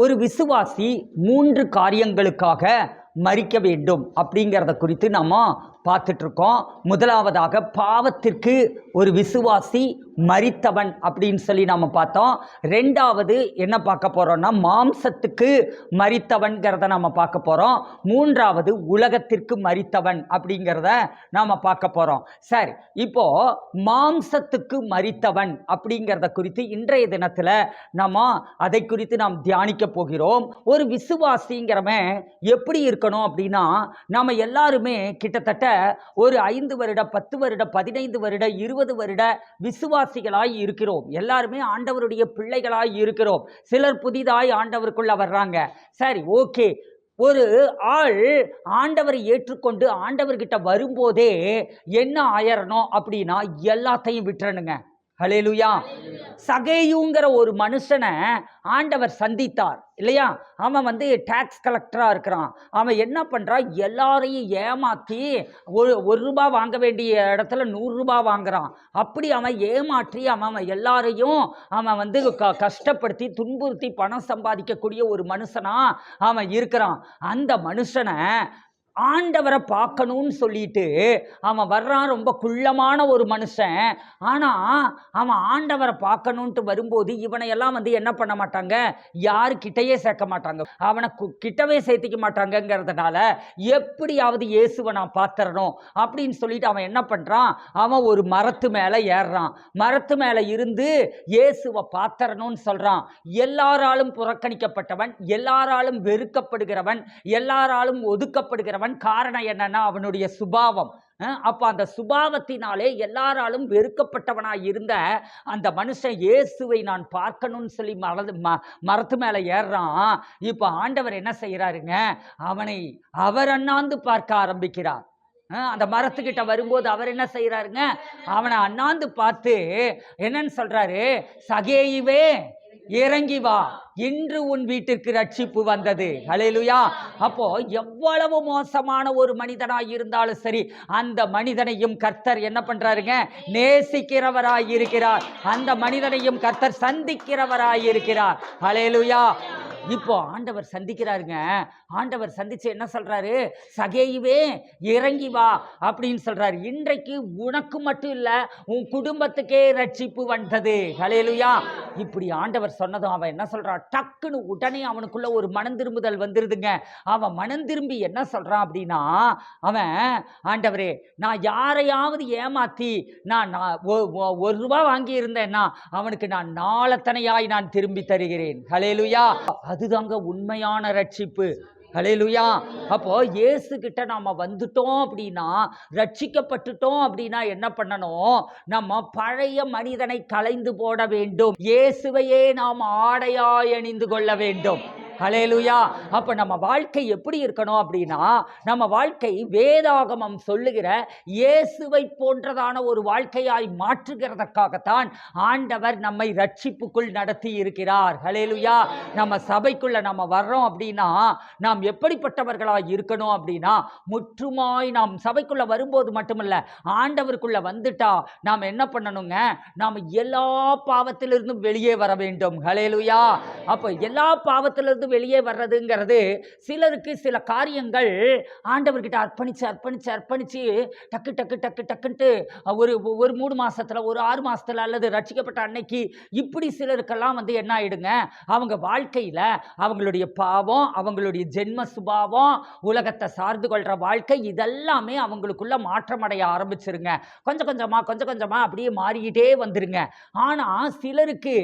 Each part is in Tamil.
ஒரு விசுவாசி 3 காரியங்களுக்காக மரிக்க வேண்டும் அப்படிங்கிறத குறித்து நம்ம பார்த்துட்ருக்கோம். முதலாவதாக பாவத்திற்கு ஒரு விசுவாசி மரித்தவன் அப்படின்னு சொல்லி நாம் பார்த்தோம். ரெண்டாவது என்ன பார்க்க போகிறோம்னா மாம்சத்துக்கு மரித்தவன்கிறத நம்ம பார்க்க போகிறோம். மூன்றாவது உலகத்திற்கு மரித்தவன் அப்படிங்கிறத நாம் பார்க்க போகிறோம். சரி, இப்போது மாம்சத்துக்கு மரித்தவன் அப்படிங்கிறத குறித்து இன்றைய தினத்தில் நம்ம அதை குறித்து நாம் தியானிக்க போகிறோம். ஒரு விசுவாசிங்கிறவன் எப்படி இருக்கணும் அப்படின்னா, நாம் எல்லாருமே கிட்டத்தட்ட ஒரு 5 வருட 10 வருட 15 வருட 20 வருட விசுவாசிகளாய் இருக்கிறோம். எல்லாருமே ஆண்டவருடைய பிள்ளைகளாய் இருக்கிறோம். சிலர் புதிதாய் ஆண்டவருக்குள்ள வர்றாங்க. சரி, ஓகே. ஒரு ஆள் ஆண்டவரை ஏற்றுக்கொண்டு ஆண்டவர்கிட்ட வரும்போதே என்ன ஆயிரணும் அப்படின்னா எல்லாத்தையும் விட்டுறணுங்க. ஹல்லேலூயா. சகேயுங்கிற ஒரு மனுஷனை ஆண்டவர் சந்தித்தார் இல்லையா? அவன் டாக்ஸ் கலெக்டராக இருக்கிறான். அவன் என்ன பண்ணுறான்? எல்லாரையும் ஏமாற்றி ஒரு ரூபா வாங்க வேண்டிய இடத்துல 100 ரூபா வாங்குறான். அப்படி அவன் ஏமாற்றி அவன் எல்லாரையும் அவன் கஷ்டப்படுத்தி துன்புறுத்தி பணம் சம்பாதிக்கக்கூடிய ஒரு மனுஷனா அவன் இருக்கிறான். அந்த மனுஷனை ஆண்டவரை பார்க்கணும்னு சொல்லிட்டு அவன் வர்றான். ரொம்ப குள்ளமான ஒரு மனுஷன். ஆனால் அவன் ஆண்டவரை பார்க்கணுன்ட்டு வரும்போது இவனையெல்லாம் என்ன பண்ண மாட்டாங்க, யாருக்கிட்டையே சேர்க்க மாட்டாங்க, அவனை கிட்டவே சேர்த்திக்க மாட்டாங்கங்கிறதுனால எப்படியாவது இயேசுவை நான் பார்த்துறணும் அப்படின்னு சொல்லிட்டு அவன் என்ன பண்ணுறான், அவன் ஒரு மரத்து மேலே ஏறுறான். மரத்து மேலே இருந்து இயேசுவை பார்த்துறணும்னு சொல்கிறான். எல்லாராலும் புறக்கணிக்கப்பட்டவன், எல்லாராலும் வெறுக்கப்படுகிறவன், எல்லாராலும் ஒதுக்கப்படுகிறவன். காரணம் என்னன்னா அவனுடைய சுபாவம். அப்ப அந்த சுபாவத்தினாலே எல்லாராலும் வெறுக்கப்பட்டவனாய் இருந்த அந்த மனுஷன் இயேசுவை நான் பார்க்கணும்னு சொல்லி மரத்து மேல ஏறுறான். இப்ப ஆண்டவர் என்ன செய்யறாருங்க, அவர் அண்ணாந்து பார்க்க ஆரம்பிக்கிறார். அந்த மரத்துக்கிட்ட வரும்போது அவர் என்ன செய்யறாருங்க, அவனை அண்ணாந்து பார்த்து என்னன்னு சொல்றாரு, சகேயுவே இறங்கி வா, இன்று உன் வீட்டிற்கு ரட்சிப்பு வந்தது. ஹல்லேலூயா. அப்போ எவ்வளவு மோசமான ஒரு மனிதனாய் இருந்தாலும் சரி, அந்த மனிதனையும் கர்த்தர் என்ன பண்றாருங்க, நேசிக்கிறவராய் இருக்கிறார். அந்த மனிதனையும் கர்த்தர் சந்திக்கிறவராய் இருக்கிறார். ஹல்லேலூயா. இப்போ ஆண்டவர் சந்திக்கிறாருங்க. ஆண்டவர் சந்திச்சு என்ன சொல்றாரு, சகேயுவே இறங்கி வா அப்படின்னு சொல்றாரு. இன்றைக்கு உனக்கு மட்டும் இல்ல, உன் குடும்பத்துக்கே ரட்சிப்பு வந்தது. ஹல்லேலூயா. இப்படி ஆண்டவர் சொன்னதும் அவன் என்ன சொல்றான், டக்குன்னு உடனே அவனுக்குள்ள ஒரு மனம் திரும்புதல் வந்துருதுங்க. அவன் மனம் திரும்பி என்ன சொல்றான் அப்படின்னா, அவன் ஆண்டவரே, நான் யாரையாவது ஏமாத்தி நான் 1 ரூபா வாங்கி இருந்தேன்னா அவனுக்கு நான் நாளத்தனையாய் நான் திரும்பி தருகிறேன். ஹல்லேலூயா. அதுதாங்க உண்மையான ரட்சிப்பு. ஹல்லேலூயா. அப்போ இயேசு கிட்ட நாம வந்துட்டோம் அப்படின்னா, ரட்சிக்கப்பட்டுட்டோம் அப்படின்னா என்ன பண்ணணும், நம்ம பழைய மனிதனை களைந்து போட வேண்டும். இயேசுவையே நாம் ஆடையாய் அணிந்து கொள்ள வேண்டும். ஹல்லேலூயா. அப்ப நம்ம வாழ்க்கை எப்படி இருக்கணும் அப்படின்னா, நம்ம வாழ்க்கை வேதாகமம் சொல்லுகிற இயேசுவை போன்றதான ஒரு வாழ்க்கையாய் மாற்றுகிறதற்காகத்தான் ஆண்டவர் நம்மை ரட்சிப்புக்குள் நடத்தி இருக்கிறார். ஹல்லேலூயா. நம்ம சபைக்குள்ள நம்ம வர்றோம் அப்படின்னா நாம் எப்படிப்பட்டவர்களாய் இருக்கணும் அப்படின்னா, முற்றுமாய் நாம் சபைக்குள்ள வரும்போது மட்டுமல்ல, ஆண்டவருக்குள்ள வந்துட்டா நாம் என்ன பண்ணணுங்க, நாம் எல்லா பாவத்திலிருந்தும் வெளியே வர வேண்டும். ஹல்லேலூயா. அப்ப எல்லா பாவத்திலிருந்து வெளியே வர்றதுங்கிறது, சிலருக்கு சில காரியங்கள் ஆண்டவர்கிட்ட அர்ப்பணிச்சு டக்கு டக்கு டக்கு டக்குன்ட்டு ஒரு 3 மாசத்துல, ஒரு 6 மாசத்துல, அல்லது ரட்சிக்கப்பட்ட அன்னைக்கு இப்படி சிலருக்கெல்லாம் என்ன ஆயிடுங்க, அவங்க வாழ்க்கையில அவங்களுடைய பாவம், அவங்களுடைய ஜென்ம சுபாவம், உலகத்தை சார்ந்து கொள்ற வாழ்க்கை, இதெல்லாமே அவங்களுக்குள்ள மாற்றமடைய ஆரம்பிச்சிருங்க. கொஞ்சம் கொஞ்சமா அப்படியே மாறிக்கிட்டே வந்துருங்க. ஆனா சிலருக்கு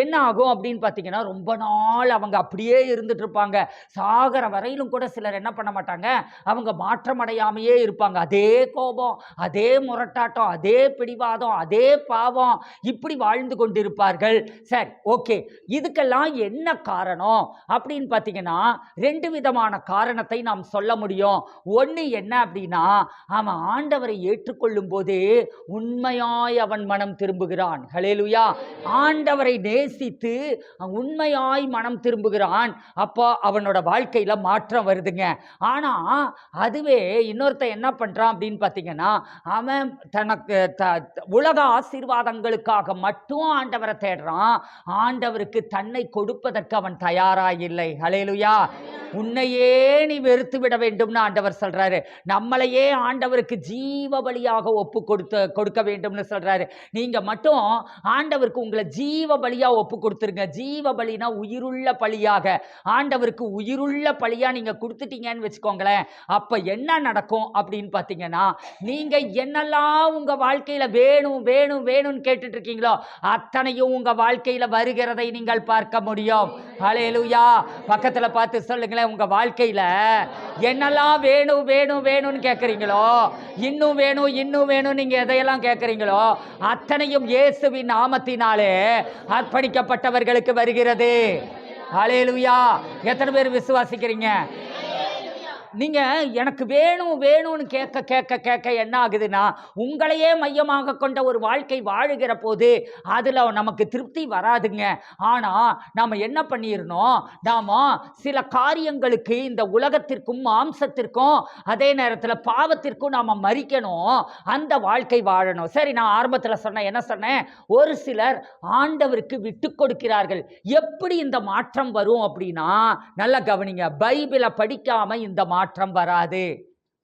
என்ன ஆகும் அப்படின்னு பார்த்தீங்கன்னா, ரொம்ப நாள் அவங்க அப்படியே இருந்துட்டு இருப்பாங்க. சாகர வரையிலும் கூட சிலர் என்ன பண்ண மாட்டாங்க, அவங்க மாற்றம் அடையாமையே இருப்பாங்க. அதே கோபம், அதே முரட்டாட்டம், அதே பிடிவாதம், அதே பாவம், இப்படி வாழ்ந்து கொண்டிருப்பார்கள். சரி, ஓகே. இதுக்கெல்லாம் என்ன காரணம் அப்படின்னு பார்த்தீங்கன்னா, 2 விதமான காரணத்தை நாம் சொல்ல முடியும். ஒன்று என்ன அப்படின்னா, அவன் ஆண்டவரை ஏற்றுக்கொள்ளும் போதே உண்மையாய் அவன் மனம் திரும்புகிறான். ஹல்லேலூயா. ஆண்டவரை நேசித்து உண்மையாய் மனம் திரும்புகிறான். செய்கிறான். அப்போ அவனோட வாழ்க்கையில மாற்றம் வருதுங்க. ஆனா அதுவே இன்னொருத்தன் என்ன பண்றான் அப்படின்னு பார்த்தீங்கன்னா, அவன் தனக்கு உலக ஆசீர்வாதங்களுக்காக மட்டும் ஆண்டவரை தேடுறான். ஆண்டவருக்கு தன்னை கொடுப்பதற்கு அவன் தயாராக இல்லை. ஹல்லேலூயா. உன்னையே நீ வெறுத்து விட வேண்டும்னு ஆண்டவர் சொல்றாரு. நம்மளையே ஆண்டவருக்கு ஜீவ பலியாக ஒப்பு கொடுக்க வேண்டும்னு சொல்றாரு. நீங்க மட்டும் ஆண்டவருக்கு உங்களை ஜீவ பலியா ஒப்பு கொடுத்துருங்க. ஜீவ பலினா உயிருள்ள பலியாக, ஆண்டவருக்கு உயிருள்ள பலியா நீங்க கொடுத்துட்டீங்கன்னு வச்சுக்கோங்களேன். அப்ப என்ன நடக்கும் அப்படின்னு பார்த்தீங்கன்னா, நீங்க என்னெல்லாம் உங்க வாழ்க்கையில வேணும் வேணும் வேணும்னு கேட்டுட்டு இருக்கீங்களோ அத்தனையும் உங்க வாழ்க்கையில வருகிறதை நீங்கள் பார்க்க முடியும். ஹல்லேலூயா. பக்கத்துல பார்த்து சொல்லுங்களேன், உங்க வாழ்க்கையில என்னெல்லாம் வேணும் வேணும் வேணும்னு கேட்குறீங்களோ, இன்னும் வேணும் இன்னும் வேணும் நீங்க எதையெல்லாம் கேட்குறீங்களோ அத்தனையும் இயேசுவின் நாமத்தினாலே அர்ப்பணிக்கப்பட்டவர்களுக்கு வருகிறது. ஹல்லேலூயா. எத்தனை பேர் விசுவாசிக்கிறீங்க? நீங்க எனக்கு வேணும் வேணும்னு கேட்க கேட்க கேட்க என்ன ஆகுதுன்னா, உங்களையே மையமாக கொண்ட ஒரு வாழ்க்கை வாழுகிற போது அதுல நமக்கு திருப்தி வராதுங்க. ஆனா நாம என்ன பண்ணிடணும், நாம சில காரியங்களுக்கு இந்த உலகத்திற்கும் மாம்சத்திற்கும் அதே நேரத்தில் பாவத்திற்கும் நாம மறிக்கணும். அந்த வாழ்க்கை வாழணும். சரி, நான் ஆரம்பத்தில் சொன்னேன், என்ன சொன்னேன்? ஒரு சிலர் ஆண்டவருக்கு விட்டு கொடுக்கிறார்கள். எப்படி இந்த மாற்றம் வரும் அப்படின்னா, நல்லா கவனிங்க. பைபிளை படிக்காம இந்த மாற்றம் வராது.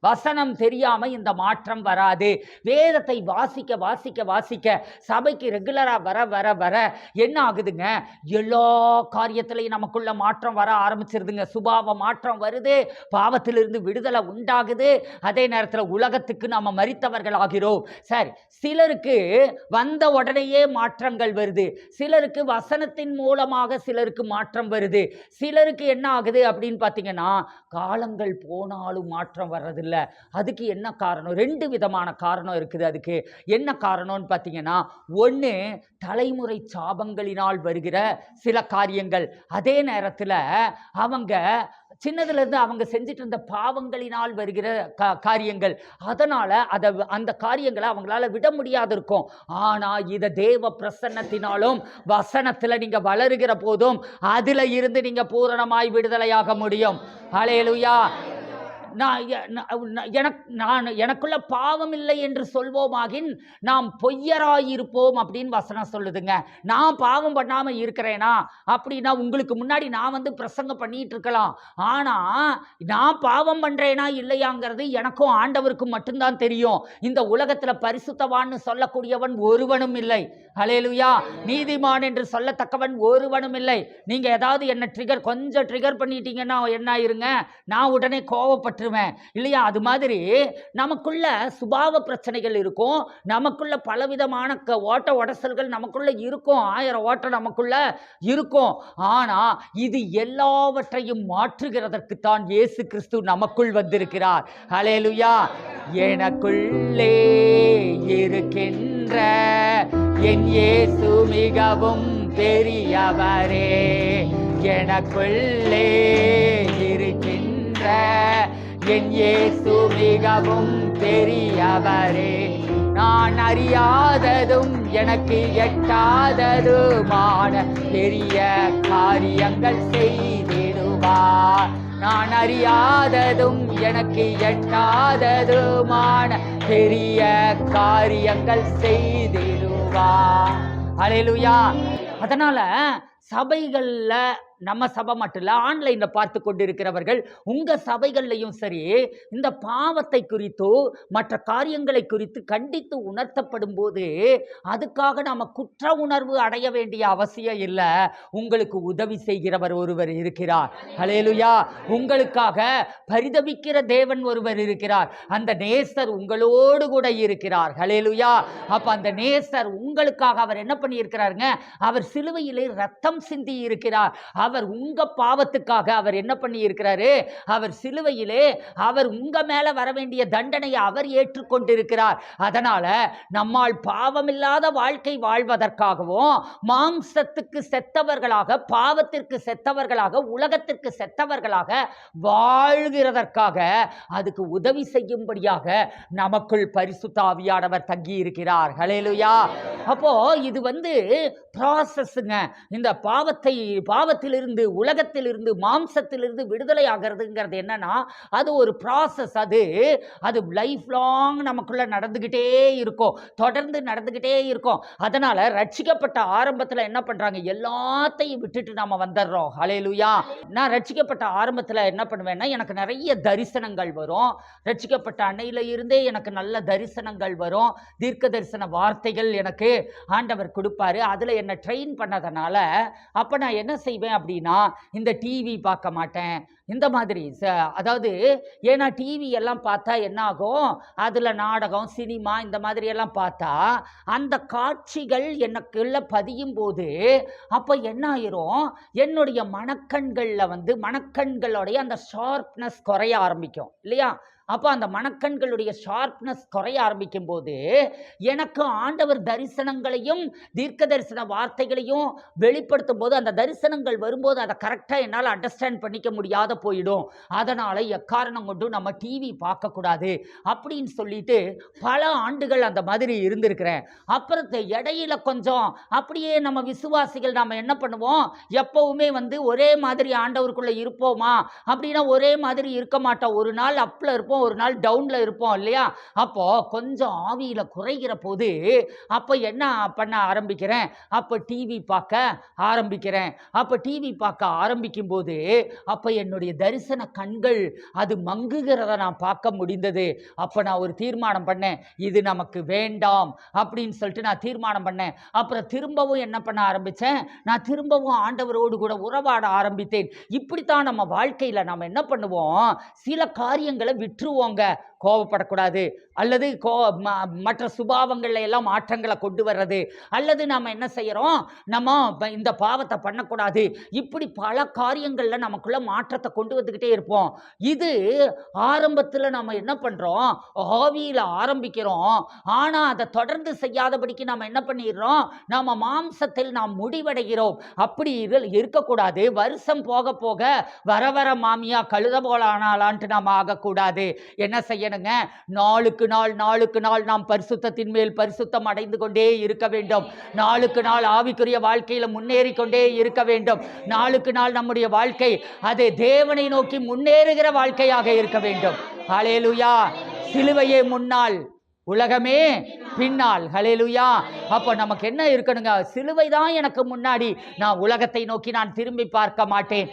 வசனம் தெரியாம இந்த மாற்றம் வராது. வேதத்தை வாசிக்க வாசிக்க வாசிக்க சபைக்கு ரெகுலரா வர வர வர என்ன ஆகுதுங்க, எல்லா காரியத்திலையும் நமக்குள்ள மாற்றம் வர ஆரம்பிச்சிருதுங்க. சுபாவ மாற்றம் வருது, பாவத்திலிருந்து விடுதலை உண்டாகுது. அதே நேரத்தில் உலகத்துக்கு நாம மரித்தவர்கள் ஆகிறோம். சரி, சிலருக்கு வந்த உடனேயே மாற்றங்கள் வருது, சிலருக்கு வசனத்தின் மூலமாக சிலருக்கு மாற்றம் வருது, சிலருக்கு என்ன ஆகுது அப்படின்னு பார்த்தீங்கன்னா காலங்கள் போனாலும் மாற்றம் வர்றதில்லை. அதுக்கு என்ன காரணம்? ரெண்டு விதமான காரணம் இருக்குது. அதுக்கு என்ன காரணம்னு பார்த்தீங்கன்னா, ஒன்று தலைமுறை சாபங்களினால் வருகிற சில காரியங்கள், அதே நேரத்தில் அவங்க சின்னதுலேருந்து அவங்க செஞ்சுட்டு இருந்த பாவங்களினால் வருகிற காரியங்கள். அதனால் அந்த காரியங்களை அவங்களால விட முடியாது இருக்கும். ஆனால் இதை தேவ பிரசன்னத்தினாலும் வசனத்தில் நீங்கள் வளருகிற போதும் அதில் இருந்து நீங்கள் பூரணமாய் விடுதலையாக முடியும். ஹல்லேலூயா. எனக்குள்ள பாவம் இல்லை என்று சொல்வோமாகின் நாம் பொய்யராயிருப்போம் அப்படின்னு வசனம் சொல்லுதுங்க. நான் பாவம் பண்ணாம இருக்கிறேனா அப்படின்னா உங்களுக்கு முன்னாடி நான் வந்து பிரசங்கம் பண்ணிட்டு இருக்கலாம். ஆனா நான் பாவம் பண்றேனா இல்லையாங்கிறது எனக்கும் ஆண்டவருக்கும் மட்டும்தான் தெரியும். இந்த உலகத்துல பரிசுத்தவான்னு சொல்லக்கூடியவன் ஒருவனும் இல்லை. ஹல்லேலூயா. நீதிமான் என்று சொல்லத்தக்கவன் ஒருவனும் இல்லை. நீங்க ஏதாவது என்ன கொஞ்சம் ட்ரிகர் பண்ணிட்டீங்கன்னா என்ன ஆயிருங்க, நான் உடனே கோவப்பட்டு இல்லையா? அது மாதிரி நமக்குள்ள சுபாவ பிரச்சனைகள் இருக்கும், நமக்குள்ள பலவிதமான ஓட்ட உடசல்கள் நமக்குள்ள இருக்கும், 1000 ஓட்டம் நமக்குள்ள இருக்கும். ஆனா இது எல்லாவற்றையும் மாற்றுகிறதற்கு தான் இயேசு கிறிஸ்து நமக்குள் வந்திருக்கிறார். ஹல்லேலூயா. எனக்குள்ளே இருக்கின்ற என் இயேசு மிகவும் பெரியவரே, எனக்குள்ளே இருக்கின்ற என் இயேசு மிகவும் பெரியவரே, நான் அறியாததும் எனக்கு எட்டாததுமான பெரிய காரியங்கள் செய்திடுவார். நான் அறியாததும் எனக்கு எட்டாததுமான பெரிய காரியங்கள் செய்திடுவார். ஹல்லேலூயா. அதனால சபைகள்ல, நம்ம சபை மட்டும் இல்லை, ஆன்லைனில் பார்த்து கொண்டிருக்கிறவர்கள் உங்கள் சபைகள்லையும் சரி, இந்த பாவத்தை குறித்தோ மற்ற காரியங்களை குறித்து கண்டித்து உணர்த்தப்படும் போது அதுக்காக நாம் குற்ற உணர்வு அடைய வேண்டிய அவசியம் இல்லை. உங்களுக்கு உதவி செய்கிறவர் ஒருவர் இருக்கிறார். ஹல்லேலூயா. உங்களுக்காக பரிதபிக்கிற தேவன் ஒருவர் இருக்கிறார். அந்த நேசர் உங்களோடு கூட இருக்கிறார். ஹல்லேலூயா. அப்போ அந்த நேசர் உங்களுக்காக அவர் என்ன பண்ணியிருக்கிறாருங்க, அவர் சிலுவையிலே ரத்தம் சிந்தி இருக்கிறார். அவர் உங்க பாவத்துக்காக அவர் என்ன பண்ணி இருக்கிறாரு, அவர் சிலுவையிலே அவர் உங்க மேல வர வேண்டிய தண்டனையை அவர் ஏற்றுக்கொண்டிருக்கிறார். அதனால நம்மால் பாவமில்லாத வாழ்க்கை வாழ்வதற்காகவும், மாம்சத்துக்கு செத்தவர்களாக, பாவத்திற்கு செத்தவர்களாக, உலகத்திற்கு செத்தவர்களாக வாழ்கிறதற்காக அதுக்கு உதவி செய்யும்படியாக நமக்குள் பரிசுத்த ஆவியானவர் தங்கி இருக்கிறார். ஹல்லேலூயா. அப்போ இது ப்ராசஸ்ங்க. இந்த பாவத்திலிருந்து, உலகத்திலிருந்து, மாம்சத்திலிருந்து விடுதலை ஆகிறதுங்கிறது என்னன்னா, அது ஒரு ப்ராசஸ். அது லைஃப் லாங் நமக்குள்ள நடந்துக்கிட்டே இருக்கும், தொடர்ந்து நடந்துக்கிட்டே இருக்கும். அதனால ரட்சிக்கப்பட்ட ஆரம்பத்தில் என்ன பண்றாங்க, எல்லாத்தையும் விட்டுட்டு நாம வந்துடுறோம். ஹல்லேலூயா. நான் ரட்சிக்கப்பட்ட ஆரம்பத்தில் என்ன பண்ணுவேன்னா, எனக்கு நிறைய தரிசனங்கள் வரும். ரட்சிக்கப்பட்ட அன்னையில இருந்தே எனக்கு நல்ல தரிசனங்கள் வரும். தீர்க்க தரிசன வார்த்தைகள் எனக்கு ஆண்டவர் கொடுப்பாரு. அதில் என்னை ட்ரெயின் பண்ணதுனால அப்போ நான் என்ன செய்வேன் அப்படின்னா, இந்த டிவி பார்க்க மாட்டேன். இந்த மாதிரி அதாவது ஏன்னா டிவி எல்லாம் பார்த்தா என்ன ஆகும், அதில் நாடகம், சினிமா இந்த மாதிரி எல்லாம் பார்த்தா அந்த காட்சிகள் எனக்குள்ள பதியும் போது அப்போ என்ன ஆயிரும், என்னுடைய மனக்கண்களுடைய அந்த ஷார்ப்னஸ் குறைய ஆரம்பிக்கும் இல்லையா. அப்போ அந்த மனக்கண்களுடைய ஷார்ப்னஸ் குறைய ஆரம்பிக்கும் போது எனக்கு ஆண்டவர் தரிசனங்களையும் தீர்க்க தரிசன வார்த்தைகளையும் வெளிப்படுத்தும் போது, அந்த தரிசனங்கள் வரும்போது அதை கரெக்டாக என்னால் அண்டர்ஸ்டாண்ட் பண்ணிக்க முடியாத போயிடும். அதனால் எக்காரணம் கொண்டும் நம்ம டிவி பார்க்கக்கூடாது அப்படின்னு சொல்லிட்டு பல ஆண்டுகள் அந்த மாதிரி இருந்திருக்கிறேன். அப்புறத்து இடையில கொஞ்சம் அப்படியே நம்ம விசுவாசிகள் நாம் என்ன பண்ணுவோம், எப்பவுமே ஒரே மாதிரி ஆண்டவருக்குள்ளே இருப்போமா அப்படின்னா ஒரே மாதிரி இருக்க மாட்டோம். ஒரு நாள் அப்பில் இருப்போம், ஒரு நாள் டவுன்ல இருப்போம் இல்லையா. அப்போ கொஞ்சம் ஆவியில குறைகிற போது அப்போ என்ன பண்ண ஆரம்பிக்கிறேன், அப்போ டிவி பார்க்க ஆரம்பிக்கிறேன். அப்போ டிவி பார்க்க ஆரம்பிக்கும் போது அப்போ என்னுடைய தரிசன கண்கள் அது மங்குகிறத நான் பார்க்க முடிந்தது. அப்போ நான் ஒரு தீர்மானம் பண்ணேன், இது நமக்கு வேண்டாம் அப்படின்னு சொல்லிட்டு நான் தீர்மானம் பண்ணேன். அப்புறம் திரும்பவும் என்ன பண்ண ஆரம்பித்தேன், நான் திரும்பவும் ஆண்டவரோடு கூட உறவாட ஆரம்பித்தேன். இப்படித்தான் நம்ம வாழ்க்கையில் நம்ம என்ன பண்ணுவோம், சில காரியங்களை விட்டுருவோங்க. கோபப்படக்கூடாது, அல்லது மற்ற சுபாவங்கள்ல எல்லாம் மாற்றங்களை கொண்டு வர்றது, அல்லது நம்ம என்ன செய்யறோம், நம்ம இந்த பாவத்தை பண்ணக்கூடாது, இப்படி பல காரியங்கள்ல நமக்குள்ள மாற்றத்தை கொண்டு வந்துக்கிட்டே இருப்போம். இது ஆரம்பத்தில் நம்ம என்ன பண்றோம், ஆவியில ஆரம்பிக்கிறோம். ஆனா அதை தொடர்ந்து செய்யாதபடிக்கு நம்ம என்ன பண்ணிடுறோம், நம்ம மாம்சத்தில் நாம் முடிவடைகிறோம். அப்படி இருக்கக்கூடாது. வருஷம் போக போக வர வர மாமியா கழுத போல ஆனாலான்ட்டு நாம் ஆகக்கூடாது. என்ன செய்யணுங்க, நாளுக்கு நாள் நாம் பரிசுத்தத்தின் மேல் பரிசுத்தம் அடைந்து கொண்டே இருக்க வேண்டும். நாளுக்கு நாள் ஆவிக்குரிய வாழ்க்கையில முன்னேறி கொண்டே இருக்க வேண்டும். நாளுக்கு நாள் நம்முடைய வாழ்க்கை அது தேவனை நோக்கி முன்னேறுகிற வாழ்க்கையாக இருக்க வேண்டும். ஹல்லேலூயா. சிலுவையே முன்னால், உலகமே பின்னால். ஹல்லேலூயா. அப்போ நமக்கு என்ன இருக்கணுங்க, சிலுவை தான் எனக்கு முன்னாடி. நான் உலகத்தை நோக்கி நான் திரும்பி பார்க்க மாட்டேன்.